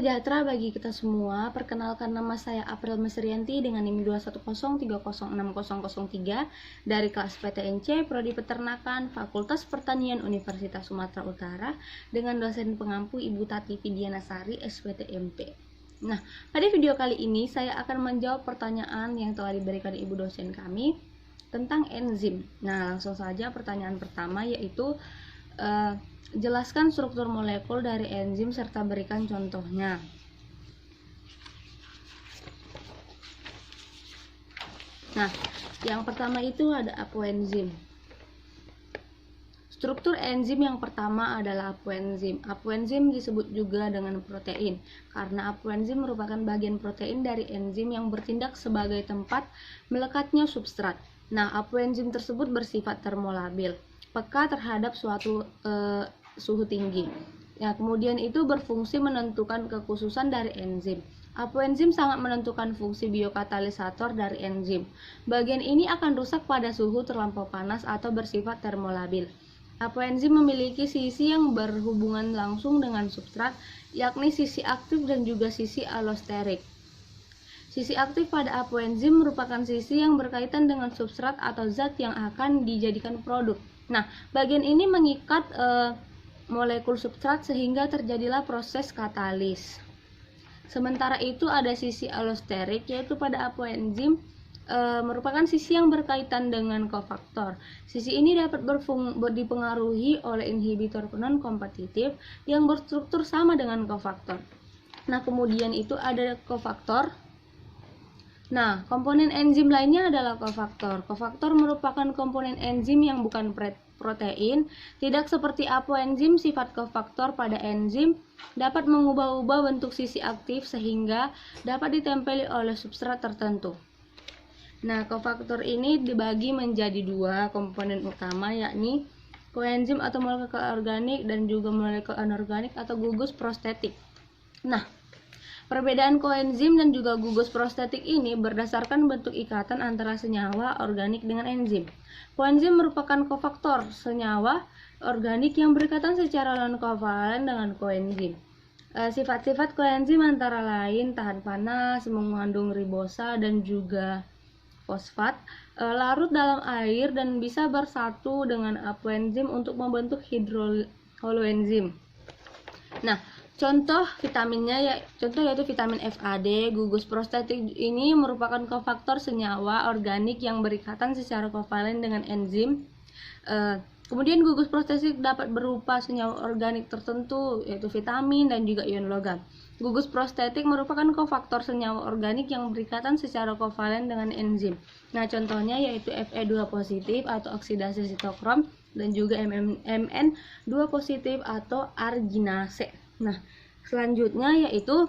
sejahtera bagi kita semua. Perkenalkan, nama saya April Mesrianti dengan NIM 210306003 dari kelas PTNC Prodi Peternakan Fakultas Pertanian Universitas Sumatera Utara dengan dosen pengampu Ibu Tati Fidianasari SPTMP. Nah, pada video kali ini saya akan menjawab pertanyaan yang telah diberikan Ibu dosen kami tentang enzim. Nah, langsung saja pertanyaan pertama, yaitu jelaskan struktur molekul dari enzim serta berikan contohnya. Nah, yang pertama itu ada apoenzim. Struktur enzim yang pertama adalah apoenzim. Apoenzim disebut juga dengan protein karena apoenzim merupakan bagian protein dari enzim yang bertindak sebagai tempat melekatnya substrat. Nah, apoenzim tersebut bersifat termolabil, peka terhadap suatu suhu tinggi. Ya, kemudian itu berfungsi menentukan kekhususan dari enzim. Apoenzim sangat menentukan fungsi biokatalisator dari enzim. Bagian ini akan rusak pada suhu terlampau panas atau bersifat termolabil. Apoenzim memiliki sisi yang berhubungan langsung dengan substrat, yakni sisi aktif dan juga sisi allosterik. Sisi aktif pada apoenzim merupakan sisi yang berkaitan dengan substrat atau zat yang akan dijadikan produk. Nah, bagian ini mengikat molekul substrat sehingga terjadilah proses katalis. Sementara itu ada sisi allosterik, yaitu pada apoenzim merupakan sisi yang berkaitan dengan kofaktor. Sisi ini dapat dipengaruhi oleh inhibitor non-kompetitif yang berstruktur sama dengan kofaktor. Nah, kemudian itu ada kofaktor. Nah, komponen enzim lainnya adalah kofaktor. Kofaktor merupakan komponen enzim yang bukan protein. Tidak seperti apoenzim, sifat kofaktor pada enzim dapat mengubah-ubah bentuk sisi aktif sehingga dapat ditempeli oleh substrat tertentu. Nah, kofaktor ini dibagi menjadi dua komponen utama, yakni koenzim atau molekul organik dan juga molekul anorganik atau gugus prostetik. Nah, perbedaan koenzim dan juga gugus prostetik ini berdasarkan bentuk ikatan antara senyawa organik dengan enzim. Koenzim merupakan kofaktor senyawa organik yang berikatan secara non-kovalen dengan koenzim. Sifat-sifat koenzim antara lain tahan panas, mengandung ribosa dan juga fosfat, larut dalam air dan bisa bersatu dengan apoenzim untuk membentuk holoenzim. Nah, contoh vitaminnya yaitu vitamin FAD. Gugus prostetik ini merupakan kofaktor senyawa organik yang berikatan secara kovalen dengan enzim. Kemudian gugus prostetik dapat berupa senyawa organik tertentu, yaitu vitamin dan juga ion logam. Gugus prostetik merupakan kofaktor senyawa organik yang berikatan secara kovalen dengan enzim. Nah, contohnya yaitu Fe2 positif atau oksidasi sitokrom dan juga Mn2 positif atau arginase. Nah, selanjutnya yaitu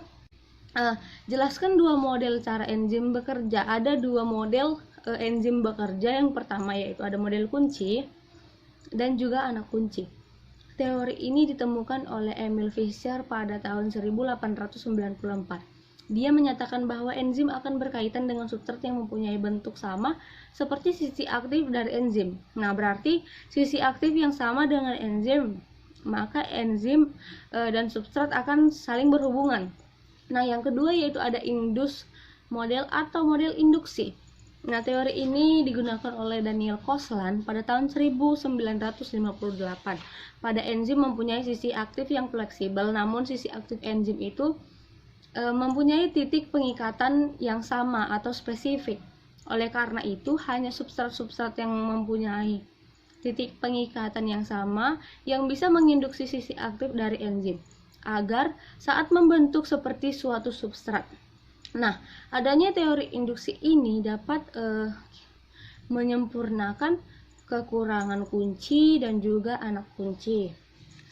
jelaskan dua model cara enzim bekerja. Ada dua model enzim bekerja. Yang pertama yaitu ada model kunci dan juga anak kunci. Teori ini ditemukan oleh Emil Fischer pada tahun 1894. Dia menyatakan bahwa enzim akan berkaitan dengan substrat yang mempunyai bentuk sama seperti sisi aktif dari enzim. Nah, berarti sisi aktif yang sama dengan enzim, maka enzim dan substrat akan saling berhubungan. Nah, yang kedua yaitu ada indus model atau model induksi. Nah, teori ini digunakan oleh Daniel Koslan pada tahun 1958. Pada enzim mempunyai sisi aktif yang fleksibel, namun sisi aktif enzim itu mempunyai titik pengikatan yang sama atau spesifik. Oleh karena itu, hanya substrat-substrat yang mempunyai titik pengikatan yang sama yang bisa menginduksi sisi aktif dari enzim agar saat membentuk seperti suatu substrat. Nah, adanya teori induksi ini dapat menyempurnakan kekurangan kunci dan juga anak kunci.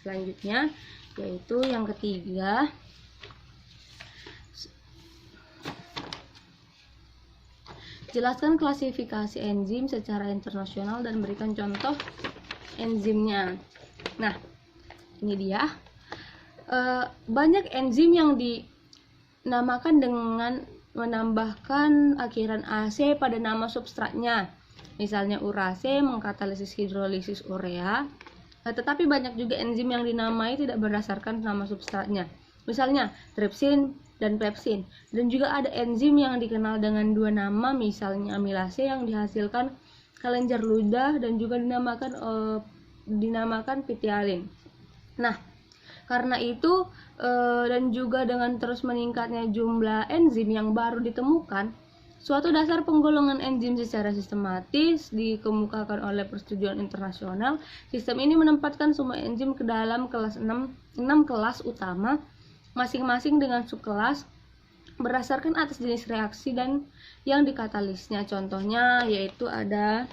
Selanjutnya yaitu yang ketiga, jelaskan klasifikasi enzim secara internasional dan berikan contoh enzimnya. Nah, ini dia. Banyak enzim yang dinamakan dengan menambahkan akhiran AC pada nama substratnya. Misalnya urase mengkatalisis hidrolisis urea. Tetapi banyak juga enzim yang dinamai tidak berdasarkan nama substratnya. misalnya tripsin dan pepsin. Dan juga ada enzim yang dikenal dengan dua nama, misalnya amilase yang dihasilkan kelenjar ludah dan juga dinamakan pitialin. Nah, karena itu dan juga dengan terus meningkatnya jumlah enzim yang baru ditemukan, suatu dasar penggolongan enzim secara sistematis dikemukakan oleh persetujuan internasional. Sistem ini menempatkan semua enzim ke dalam kelas 6 kelas utama, masing-masing dengan subkelas berdasarkan atas jenis reaksi dan yang dikatalisnya. Contohnya yaitu ada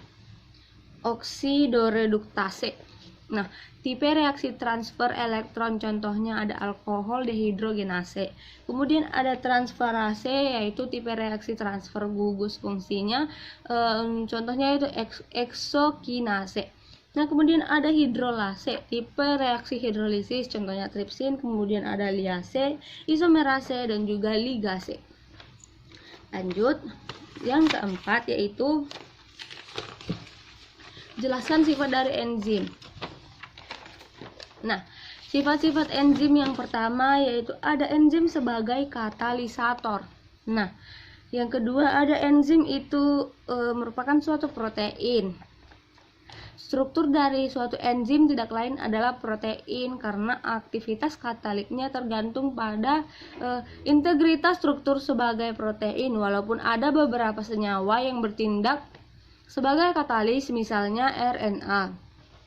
oksidoreduktase. Nah, tipe reaksi transfer elektron contohnya ada alkohol dehidrogenase. Kemudian ada transferase yaitu tipe reaksi transfer gugus fungsinya, contohnya itu eksokinase. Nah, kemudian ada hidrolase, tipe reaksi hidrolisis, contohnya tripsin. Kemudian ada liase, isomerase, dan juga ligase. Lanjut, yang keempat yaitu jelaskan sifat dari enzim. Nah, sifat-sifat enzim yang pertama yaitu ada enzim sebagai katalisator. Nah, yang kedua ada enzim itu merupakan suatu protein. Struktur dari suatu enzim tidak lain adalah protein karena aktivitas kataliknya tergantung pada integritas struktur sebagai protein, walaupun ada beberapa senyawa yang bertindak sebagai katalis, misalnya RNA.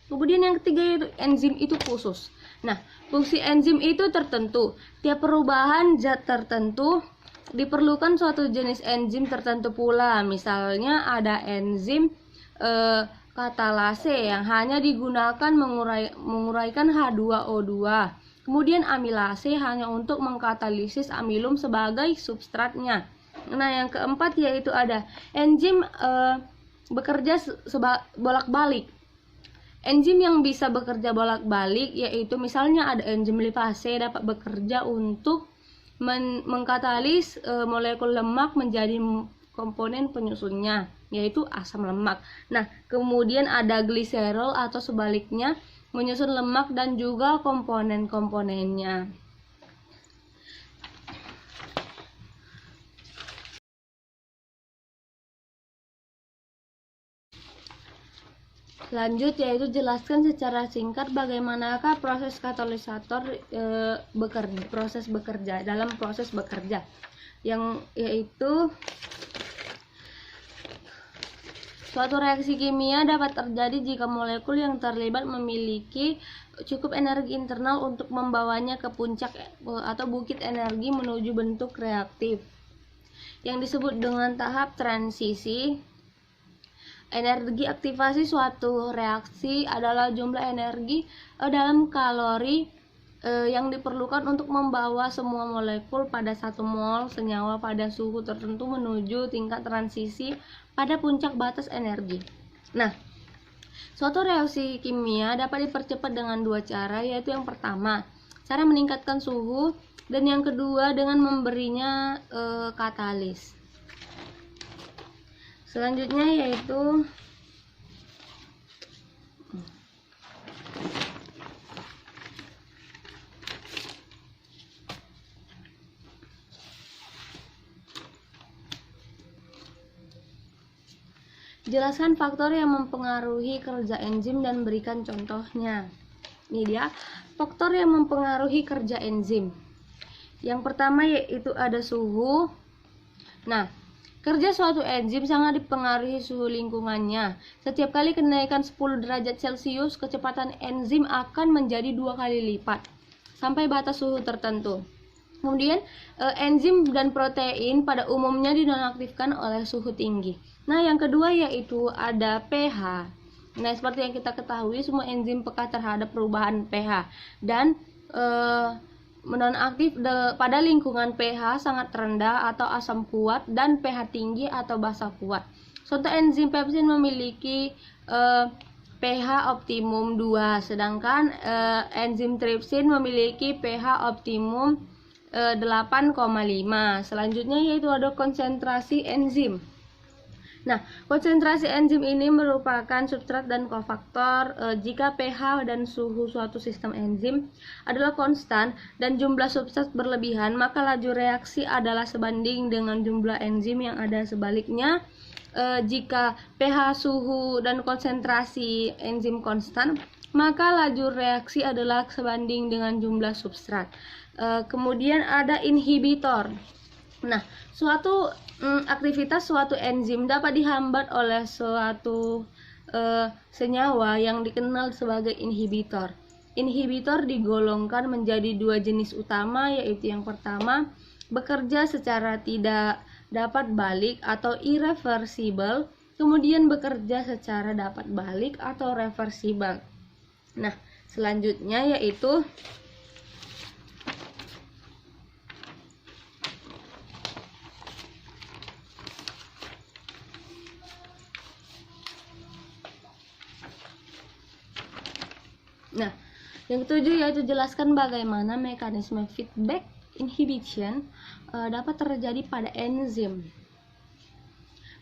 Kemudian yang ketiga yaitu enzim itu khusus. Nah, fungsi enzim itu tertentu. Tiap perubahan zat tertentu diperlukan suatu jenis enzim tertentu pula. Misalnya ada enzim katalase yang hanya digunakan menguraikan H2O2. Kemudian amilase hanya untuk mengkatalisis amilum sebagai substratnya. Nah, yang keempat yaitu ada enzim bekerja bolak-balik. Enzim yang bisa bekerja bolak-balik yaitu misalnya ada enzim lipase dapat bekerja untuk mengkatalis molekul lemak menjadi komponen penyusunnya, yaitu asam lemak. Nah, kemudian ada gliserol atau sebaliknya menyusun lemak dan juga komponen-komponennya. Lanjut yaitu jelaskan secara singkat bagaimanakah proses katalisator dalam proses bekerja, yang yaitu suatu reaksi kimia dapat terjadi jika molekul yang terlibat memiliki cukup energi internal untuk membawanya ke puncak atau bukit energi menuju bentuk reaktif, yang disebut dengan tahap transisi. Energi aktivasi suatu reaksi adalah jumlah energi dalam kalori yang diperlukan untuk membawa semua molekul pada 1 mol senyawa pada suhu tertentu menuju tingkat transisi pada puncak batas energi. Nah, suatu reaksi kimia dapat dipercepat dengan 2 cara, yaitu yang pertama, cara meningkatkan suhu, dan yang kedua dengan memberinya katalis. Selanjutnya yaitu jelaskan faktor yang mempengaruhi kerja enzim dan berikan contohnya. Ini dia faktor yang mempengaruhi kerja enzim. Yang pertama yaitu ada suhu. Nah, kerja suatu enzim sangat dipengaruhi suhu lingkungannya. Setiap kali kenaikan 10 derajat Celcius, kecepatan enzim akan menjadi 2 kali lipat sampai batas suhu tertentu. Kemudian enzim dan protein pada umumnya dinonaktifkan oleh suhu tinggi. Nah, yang kedua yaitu ada pH. Nah, seperti yang kita ketahui, semua enzim peka terhadap perubahan pH dan menonaktif pada lingkungan pH sangat rendah atau asam kuat dan pH tinggi atau basa kuat. Contoh enzim pepsin memiliki pH optimum 2, sedangkan enzim tripsin memiliki pH optimum 8,5. Selanjutnya yaitu ada konsentrasi enzim. Nah, konsentrasi enzim ini merupakan substrat dan kofaktor. Jika pH dan suhu suatu sistem enzim adalah konstan dan jumlah substrat berlebihan, maka laju reaksi adalah sebanding dengan jumlah enzim yang ada. Sebaliknya, jika pH, suhu, dan konsentrasi enzim konstan, maka laju reaksi adalah sebanding dengan jumlah substrat. Kemudian ada inhibitor. Nah, suatu aktivitas suatu enzim dapat dihambat oleh suatu senyawa yang dikenal sebagai inhibitor. Inhibitor digolongkan menjadi dua jenis utama, yaitu yang pertama, bekerja secara tidak dapat balik atau irreversible, kemudian bekerja secara dapat balik atau reversible. Nah, selanjutnya yaitu yang ketujuh yaitu jelaskan bagaimana mekanisme feedback inhibition dapat terjadi pada enzim.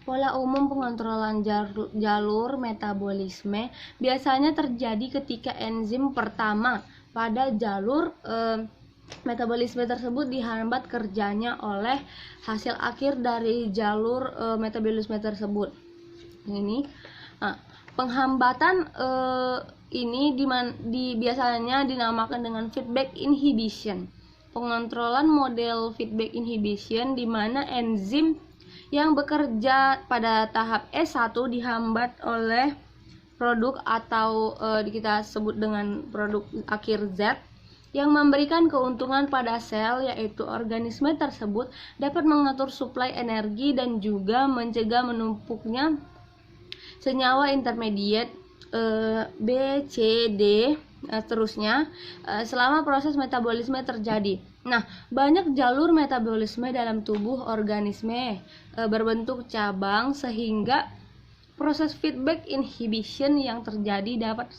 Pola umum pengontrolan jalur metabolisme biasanya terjadi ketika enzim pertama pada jalur metabolisme tersebut dihambat kerjanya oleh hasil akhir dari jalur metabolisme tersebut. Ini penghambatan ini biasanya dinamakan dengan feedback inhibition. Pengontrolan model feedback inhibition di mana enzim yang bekerja pada tahap S1 dihambat oleh produk atau kita sebut dengan produk akhir Z yang memberikan keuntungan pada sel, yaitu organisme tersebut dapat mengatur suplai energi dan juga mencegah menumpuknya senyawa intermediate B, C, D, seterusnya selama proses metabolisme terjadi. Nah, banyak jalur metabolisme dalam tubuh organisme berbentuk cabang sehingga proses feedback inhibition yang terjadi dapat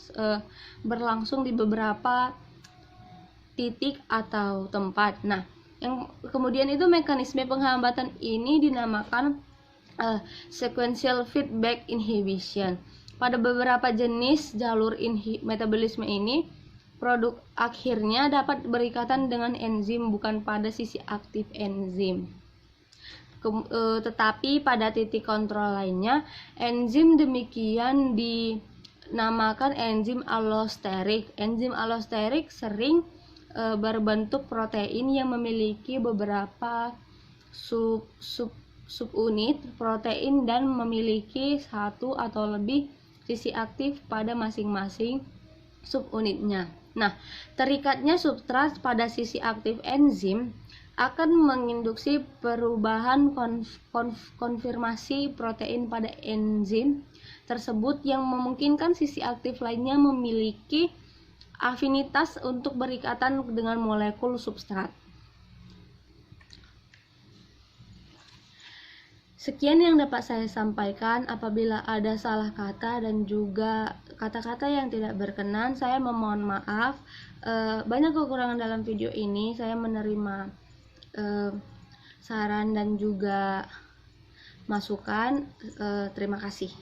berlangsung di beberapa titik atau tempat. Nah, yang kemudian itu mekanisme penghambatan ini dinamakan sequential feedback inhibition. Pada beberapa jenis jalur metabolisme ini, produk akhirnya dapat berikatan dengan enzim bukan pada sisi aktif enzim. Tetapi pada titik kontrol lainnya, enzim demikian dinamakan enzim allosterik. Enzim allosterik sering berbentuk protein yang memiliki beberapa subunit protein dan memiliki satu atau lebih sisi aktif pada masing-masing subunitnya. Nah, terikatnya substrat pada sisi aktif enzim akan menginduksi perubahan konfirmasi protein pada enzim tersebut yang memungkinkan sisi aktif lainnya memiliki afinitas untuk berikatan dengan molekul substrat. Sekian yang dapat saya sampaikan. Apabila ada salah kata dan juga kata-kata yang tidak berkenan, saya memohon maaf. Banyak kekurangan dalam video ini. Saya menerima saran dan juga masukan. Terima kasih.